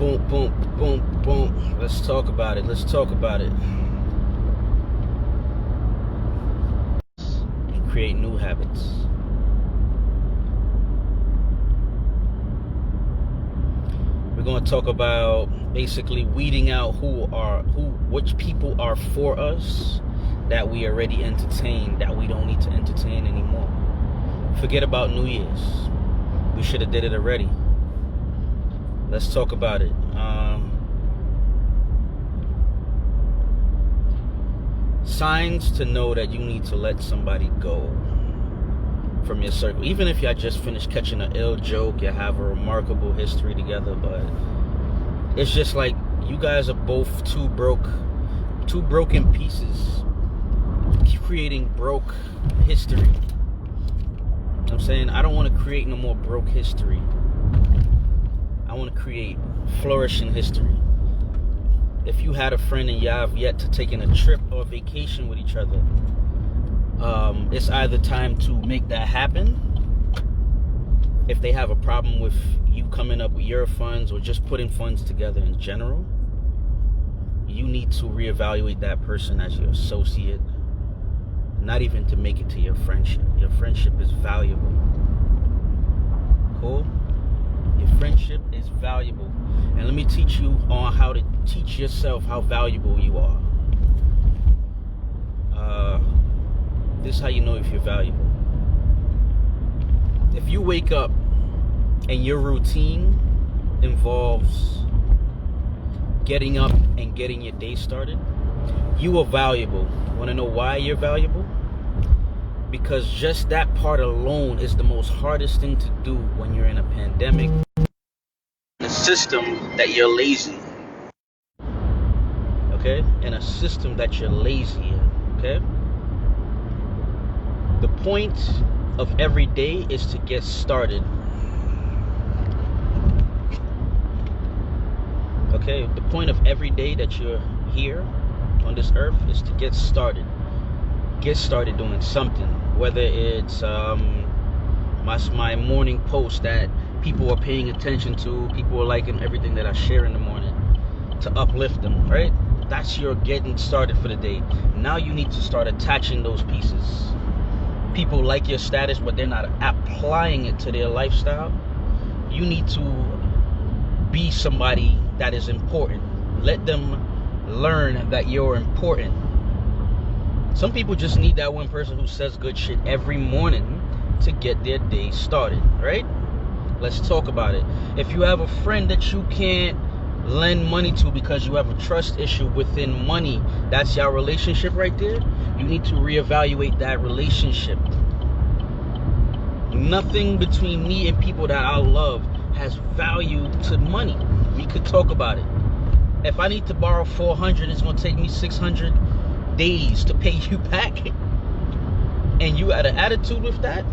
Boom, boom, boom, boom. Let's talk about it. Let's talk about it. And create new habits. We're going to talk about basically weeding out which people are for us that we already entertain, that we don't need to entertain anymore. Forget about New Year's. We should have did it already. Let's talk about it. Signs to know that you need to let somebody go from your circle. Even if y'all just finished catching an ill joke, you have a remarkable history together, but it's just like you guys are both two broken pieces creating broke history. You know what I'm saying? I don't want to create no more broke history. I want to create flourishing history. If you had a friend and y'all have yet to taking a trip or a vacation with each other, it's either time to make that happen. If they have a problem with you coming up with your funds or just putting funds together in general, you need to reevaluate that person as your associate, not even to make it to your friendship. Your friendship is valuable. Cool? Your friendship is valuable. And let me teach you on how to teach yourself how valuable you are. This is how you know if you're valuable. If you wake up and your routine involves getting up and getting your day started, you are valuable. Want to know why you're valuable? Because just that part alone is the most hardest thing to do when you're in a pandemic. In a system that you're lazy. Okay? In a system that you're lazy in. Okay? The point of every day is to get started. Okay? The point of every day that you're here on this earth is to get started. Get started doing something. Whether it's my morning post that people are paying attention to, people are liking everything that I share in the morning to uplift them, right? That's your getting started for the day. Now you need to start attaching those pieces. People like your status, but they're not applying it to their lifestyle. You need to be somebody that is important. Let them learn that you're important. Some people just need that one person who says good shit every morning to get their day started, right? Let's talk about it. If you have a friend that you can't lend money to because you have a trust issue within money, that's your relationship right there. You need to reevaluate that relationship. Nothing between me and people that I love has value to money. We could talk about it. If I need to borrow 400, it's going to take me 600 days to pay you back. And you had an attitude with that?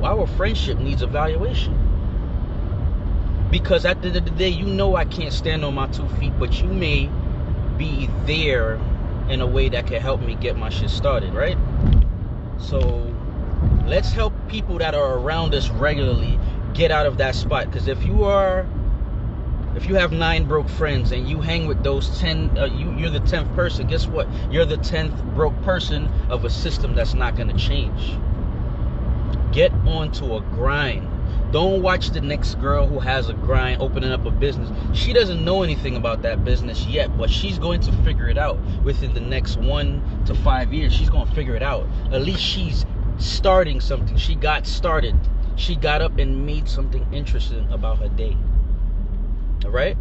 Well, our friendship needs evaluation. Because at the end of the day, you know I can't stand on my 2 feet, but you may be there in a way that can help me get my shit started, right? So let's help people that are around us regularly get out of that spot. Because if you have 9 broke friends and you hang with those 10, you're the 10th person, guess what? You're the 10th broke person of a system that's not going to change. Get onto a grind. Don't watch the next girl who has a grind opening up a business. She doesn't know anything about that business yet, but she's going to figure it out within the next 1 to 5 years. She's going to figure it out. At least she's starting something. She got started. She got up and made something interesting about her day. All right?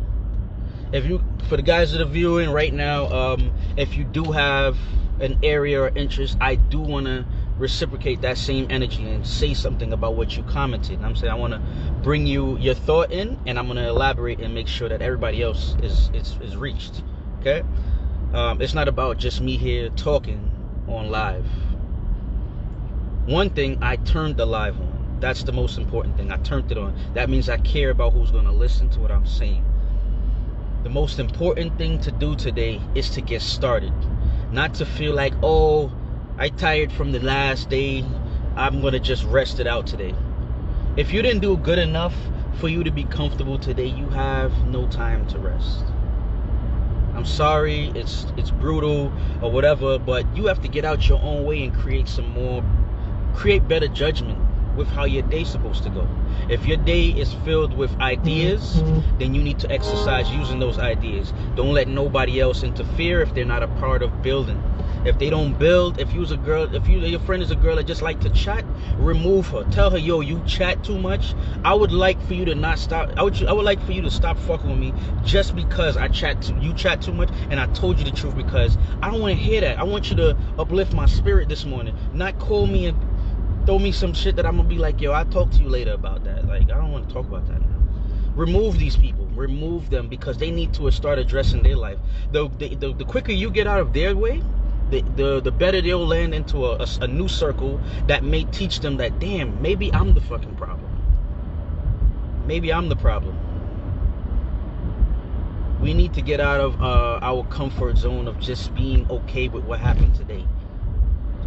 For the guys that are viewing right now, if you do have an area or interest, I do want to reciprocate that same energy and say something about what you commented. I'm saying I want to bring your thought in, and I'm going to elaborate and make sure that everybody else is reached. Okay? It's not about just me here talking on live. One thing, I turned the live on. That's the most important thing. I turned it on. That means I care about who's going to listen to what I'm saying. The most important thing to do today is to get started. Not to feel like, oh, I tired from the last day, I'm going to just rest it out today. If you didn't do good enough for you to be comfortable today, you have no time to rest. I'm sorry, it's brutal or whatever, but you have to get out your own way and create better judgment with how your day's supposed to go. If your day is filled with ideas, then you need to exercise using those ideas. Don't let nobody else interfere if they're not a part of building. If they don't build, if your friend is a girl that just like to chat, remove her. Tell her, yo, you chat too much. I would like for you to not stop. I would like for you to stop fucking with me just because you chat too much, and I told you the truth, because I don't want to hear that. I want you to uplift my spirit this morning, not call me and throw me some shit that I'm gonna be like, yo, I'll talk to you later about that. Like, I don't want to talk about that now. Remove these people. Remove them, because they need to start addressing their life. The quicker you get out of their way, the better they'll land into a new circle that may teach them that, damn, maybe I'm the fucking problem. Maybe I'm the problem. We need to get out of our comfort zone of just being okay with what happened today.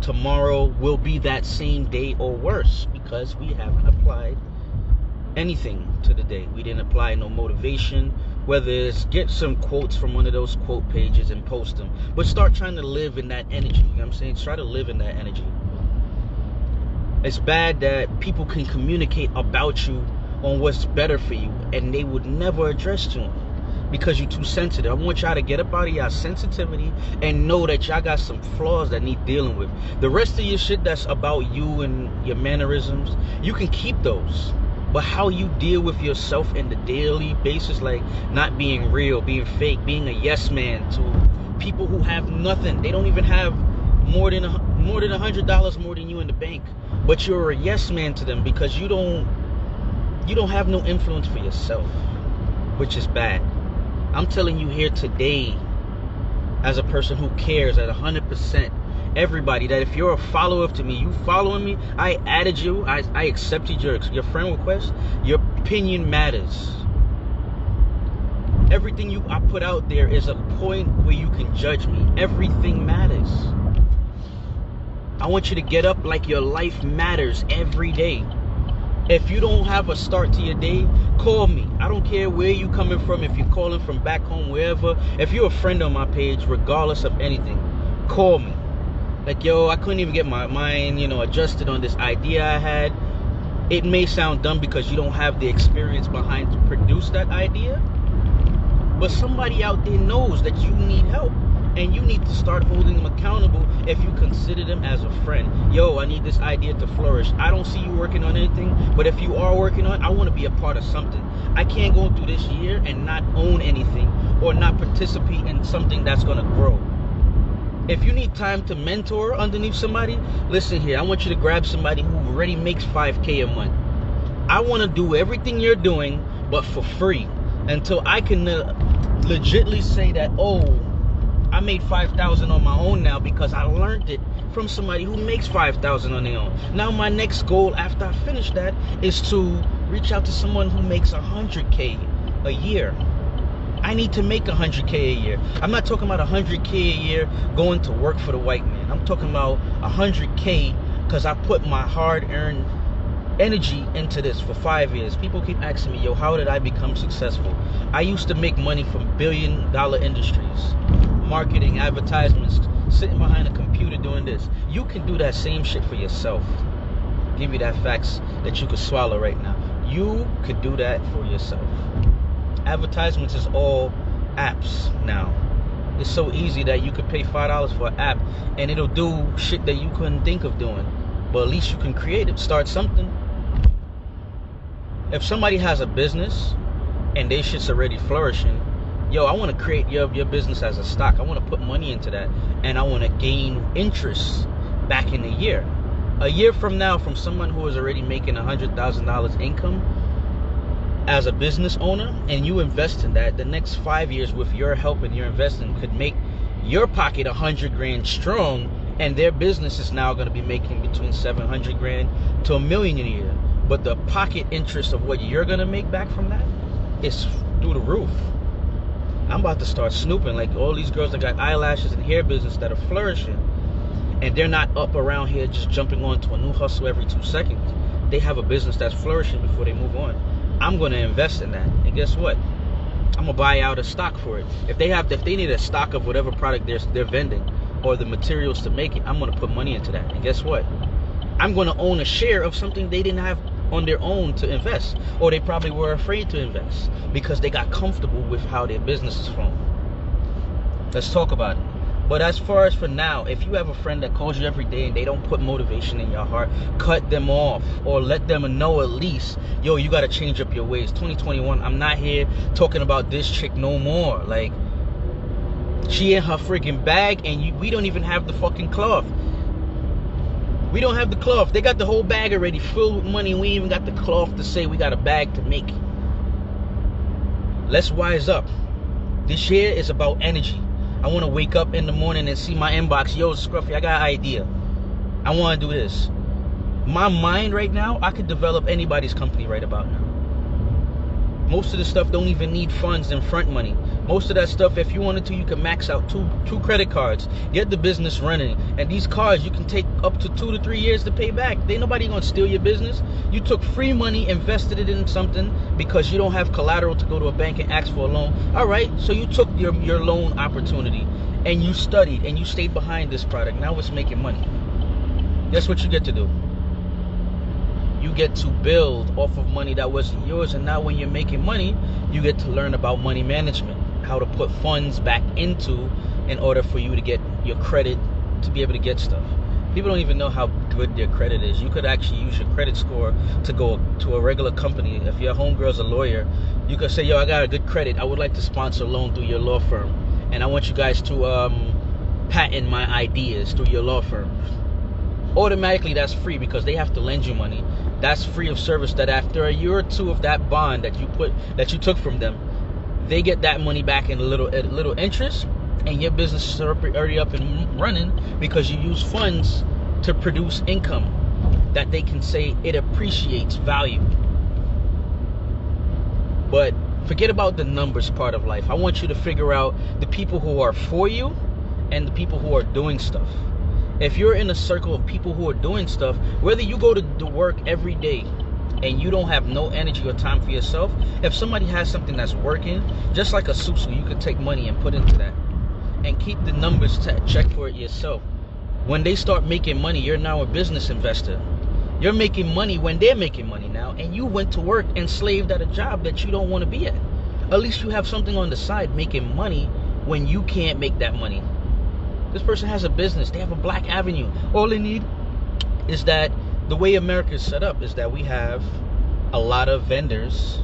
Tomorrow will be that same day or worse, because we haven't applied anything to the day. We didn't apply no motivation, whether it's get some quotes from one of those quote pages and post them, but start trying to live in that energy. You know what I'm saying? Try to live in that energy. It's bad that people can communicate about you on what's better for you, and they would never address you because you're too sensitive. I want y'all to get up out of y'all sensitivity and know that y'all got some flaws that need dealing with. The rest of your shit that's about you and your mannerisms, you can keep those. But how you deal with yourself in the daily basis, like not being real, being fake, being a yes man to people who have nothing. They don't even have more than $100 more than you in the bank, but you're a yes man to them because you don't have no influence for yourself, which is bad. I'm telling you here today, as a person who cares at 100%, everybody, that if you're a follower to me, you following me, I added you, I accepted your friend request. Your opinion matters. Everything I put out there is a point where you can judge me. Everything matters. I want you to get up like your life matters every day. If you don't have a start to your day, call me. I don't care where you coming from, if you're calling from back home, wherever. If you're a friend on my page, regardless of anything, call me. Like, yo, I couldn't even get my mind, adjusted on this idea I had. It may sound dumb because you don't have the experience behind to produce that idea, but somebody out there knows that you need help, and you need to start holding them accountable if you consider them as a friend. Yo, I need this idea to flourish. I don't see you working on anything, but if you are working on it, I want to be a part of something. I can't go through this year and not own anything or not participate in something that's going to grow. If you need time to mentor underneath somebody, listen here, I want you to grab somebody who already makes $5K a month. I want to do everything you're doing, but for free, until I can legitly say that, oh, I made $5,000 on my own now because I learned it from somebody who makes $5,000 on their own. Now my next goal after I finish that is to reach out to someone who makes $100K a year. I need to make $100K a year. I'm not talking about $100K a year going to work for the white man. I'm talking about $100K because I put my hard-earned energy into this for 5 years. People keep asking me, yo, how did I become successful? I used to make money from billion-dollar industries, marketing, advertisements, sitting behind a computer doing this. You can do that same shit for yourself. I'll give you that facts that you could swallow right now. You could do that for yourself. Advertisements is all apps now. It's so easy that you could pay $5 for an app and it'll do shit that you couldn't think of doing. But at least you can create it, start something. If somebody has a business and their shit's already flourishing, yo, I want to create your business as a stock. I want to put money into that, and I want to gain interest back in a year. A year from now, from someone who is already making $100,000 income as a business owner, and you invest in that, the next 5 years with your help and your investing could make your pocket 100 grand strong, and their business is now going to be making between 700 grand to $1 million a year. But the pocket interest of what you're going to make back from that is through the roof. I'm about to start snooping like all these girls that got eyelashes and hair business that are flourishing, and they're not up around here just jumping on to a new hustle every 2 seconds. They have a business that's flourishing before they move on. I'm going to invest in that. And guess what? I'm gonna buy out a stock for it. If they need a stock of whatever product they're vending or the materials to make it, I'm gonna put money into that. And guess what? I'm gonna own a share of something they didn't have on their own to invest, or they probably were afraid to invest because they got comfortable with how their business is flowing. Let's talk about it. But as far as for now, if you have a friend that calls you every day and they don't put motivation in your heart, cut them off, or let them know at least, yo, you got to change up your ways. 2021, I'm not here talking about this chick no more. Like, she in her freaking bag and we don't even have the fucking cloth. We don't have the cloth. They got the whole bag already filled with money and we ain't even got the cloth to say we got a bag to make. Let's wise up. This year is about energy. I want to wake up in the morning and see my inbox. Yo, Scruffy, I got an idea. I want to do this. My mind right now, I could develop anybody's company right about now. Most of the stuff don't even need funds and front money. Most of that stuff, if you wanted to, you can max out two credit cards, get the business running. And these cards, you can take up to 2 to 3 years to pay back. Ain't nobody gonna steal your business. You took free money, invested it in something because you don't have collateral to go to a bank and ask for a loan. All right, so you took your loan opportunity and you studied and you stayed behind this product. Now it's making money. That's what you get to do. You get to build off of money that wasn't yours, and now when you're making money, you get to learn about money management, how to put funds back into in order for you to get your credit to be able to get stuff. People don't even know how good their credit is. You could actually use your credit score to go to a regular company. If your homegirl's a lawyer, you could say, yo, I got a good credit. I would like to sponsor a loan through your law firm, and I want you guys to patent my ideas through your law firm. Automatically, that's free because they have to lend you money. That's free of service. That after a year or two of that bond that you took from them, they get that money back in a little interest, and your business is already up and running because you use funds to produce income that they can say it appreciates value. But forget about the numbers part of life. I want you to figure out the people who are for you and the people who are doing stuff. If you're in a circle of people who are doing stuff, whether you go to work every day and you don't have no energy or time for yourself, if somebody has something that's working, just like a susu, you could take money and put into that and keep the numbers check for it yourself. When they start making money, you're now a business investor. You're making money when they're making money now, and you went to work and slaved at a job that you don't want to be at. At least you have something on the side making money when you can't make that money. This person has a business. They have a black avenue. All they need is that the way America is set up is that we have a lot of vendors,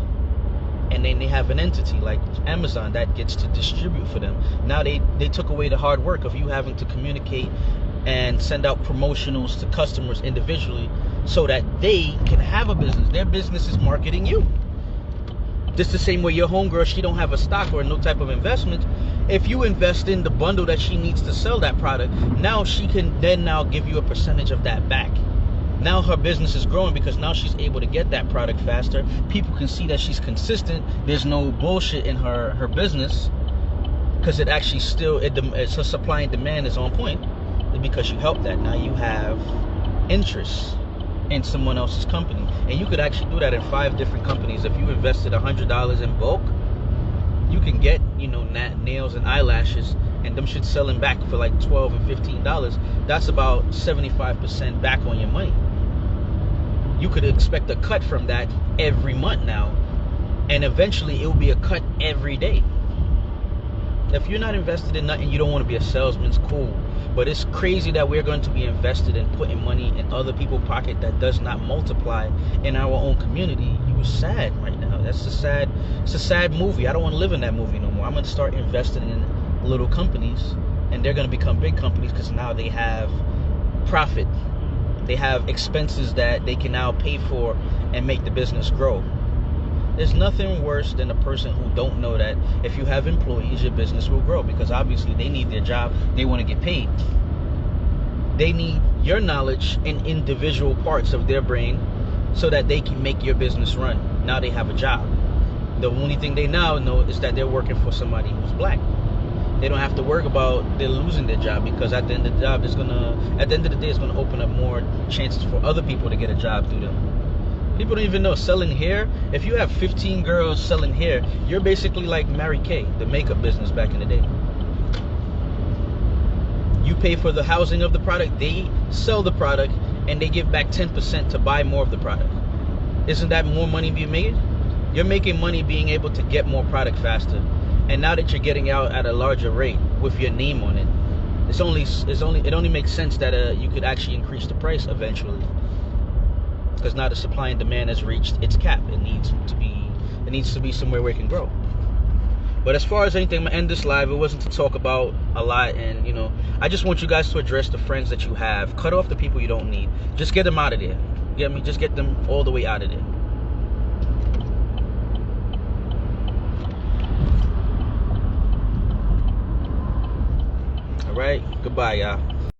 and then they have an entity like Amazon that gets to distribute for them. Now they took away the hard work of you having to communicate and send out promotionals to customers individually so that they can have a business. Their business is marketing you. Just the same way your homegirl, she don't have a stock or no type of investment. If you invest in the bundle that she needs to sell that product, now she can then now give you a percentage of that back. Now her business is growing because now she's able to get that product faster. People can see that she's consistent. There's no bullshit in her business because it actually it's her supply and demand is on point because you help that. Now you have interest in someone else's company, and you could actually do that in 5 different companies. If you invested $100 in bulk, you can get, nails and eyelashes, and them shit selling back for like $12 and $15. That's about 75% back on your money. You could expect a cut from that every month now, and eventually it will be a cut every day. If you're not invested in nothing, you don't want to be a salesman, it's cool. But it's crazy that we're going to be invested in putting money in other people's pocket that does not multiply in our own community. You're sad right now. It's a sad movie. I don't want to live in that movie no more. I'm going to start investing in little companies, and they're going to become big companies because now they have profit. They have expenses that they can now pay for and make the business grow. There's nothing worse than a person who don't know that if you have employees, your business will grow, because obviously they need their job. They want to get paid. They need your knowledge in individual parts of their brain so that they can make your business run. Now they have a job. The only thing they now know is that they're working for somebody who's black. They don't have to worry about they're losing their job, because at the end of the day, it's gonna open up more chances for other people to get a job through them. People don't even know selling hair. If you have 15 girls selling hair, you're basically like Mary Kay, the makeup business back in the day. You pay for the housing of the product, they sell the product, and they give back 10% to buy more of the product. Isn't that more money being made? You're making money being able to get more product faster. And now that you're getting out at a larger rate with your name on it, it only makes sense that you could actually increase the price eventually. Because now the supply and demand has reached its cap. It needs to be somewhere where it can grow. But as far as anything, I'm gonna end this live. It wasn't to talk about a lot, and I just want you guys to address the friends that you have. Cut off the people you don't need. Just get them out of there. You get me? Just get them all the way out of there. All right. Goodbye, y'all.